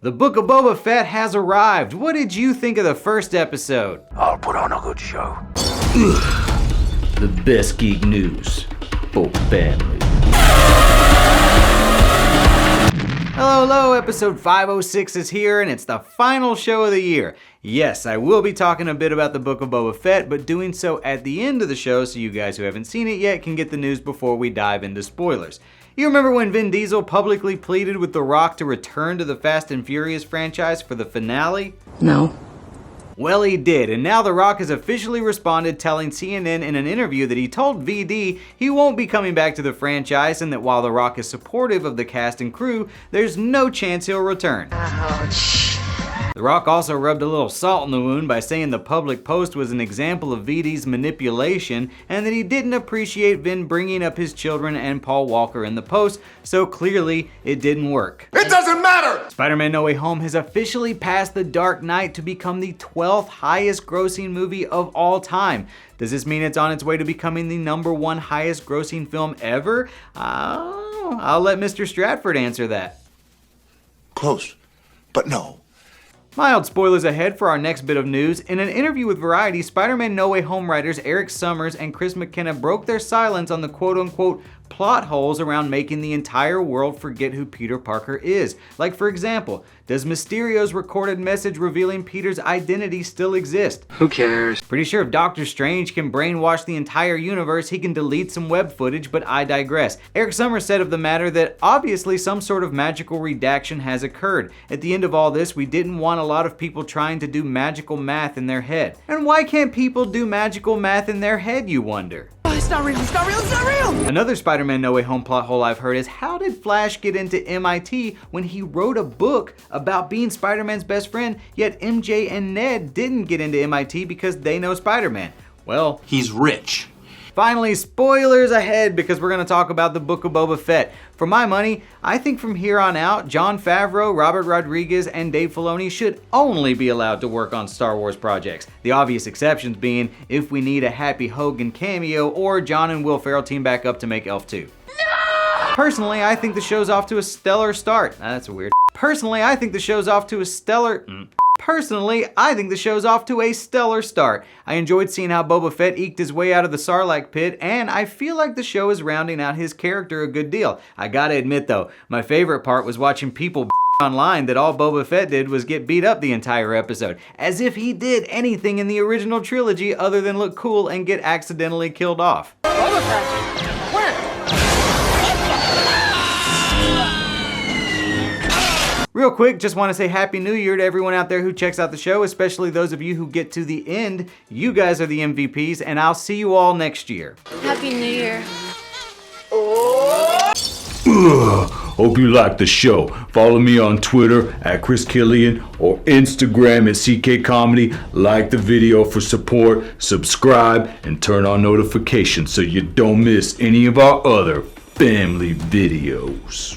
The Book of Boba Fett has arrived. What did you think of the first episode? I'll put on a good show. The best geek news for family. Hello, episode 506 is here, and it's the final show of the year. Yes, I will be talking a bit about the Book of Boba Fett, but doing so at the end of the show so you guys who haven't seen it yet can get the news before we dive into spoilers. You remember when Vin Diesel publicly pleaded with The Rock to return to the Fast and Furious franchise for the finale? No. Well, he did, and now The Rock has officially responded, telling CNN in an interview that he told VD he won't be coming back to the franchise, and that while The Rock is supportive of the cast and crew, there's no chance he'll return. Ouch. The Rock also rubbed a little salt in the wound by saying the public post was an example of VD's manipulation, and that he didn't appreciate Vin bringing up his children and Paul Walker in the post, so clearly it didn't work. It doesn't matter! Spiderman No Way Home has officially passed The Dark Knight to become the 12th highest grossing movie of all time. Does this mean it's on its way to becoming the #1 highest grossing film ever? I'll let Mr. Stratford answer that. Close, but no. Mild spoilers ahead for our next bit of news. In an interview with Variety, Spider-Man No Way Home writers Eric Summers and Chris McKenna broke their silence on the quote-unquote plot holes around making the entire world forget who Peter Parker is. Like, for example, does Mysterio's recorded message revealing Peter's identity still exist? Who cares? Pretty sure if Doctor Strange can brainwash the entire universe, he can delete some web footage, but I digress. Eric Summers said of the matter that obviously some sort of magical redaction has occurred. At the end of all this, we didn't want a lot of people trying to do magical math in their head. And why can't people do magical math in their head, you wonder? It's not real, it's not real, it's not real! Another Spider-Man No Way Home plot hole I've heard is, how did Flash get into MIT when he wrote a book about being Spider-Man's best friend, yet MJ and Ned didn't get into MIT because they know Spider-Man? Well, he's rich. Finally, spoilers ahead, because we're going to talk about the Book of Boba Fett. For my money, I think from here on out, Jon Favreau, Robert Rodriguez, and Dave Filoni should only be allowed to work on Star Wars projects. The obvious exceptions being if we need a Happy Hogan cameo or John and Will Ferrell team back up to make Elf 2. No! Personally, I think the show's off to a stellar start. That's weird. Personally, I think the show's off to a stellar start. I enjoyed seeing how Boba Fett eked his way out of the Sarlacc pit, and I feel like the show is rounding out his character a good deal. I gotta admit though, my favorite part was watching people online that all Boba Fett did was get beat up the entire episode, as if he did anything in the original trilogy other than look cool and get accidentally killed off. Boba Fett! Where? Real quick, just want to say Happy New Year to everyone out there who checks out the show, especially those of you who get to the end. You guys are the MVPs, and I'll see you all next year. Happy New Year. Hope you like the show. Follow me on Twitter at Chris Killian or Instagram at CK Comedy. Like the video for support, subscribe, and turn on notifications so you don't miss any of our other family videos.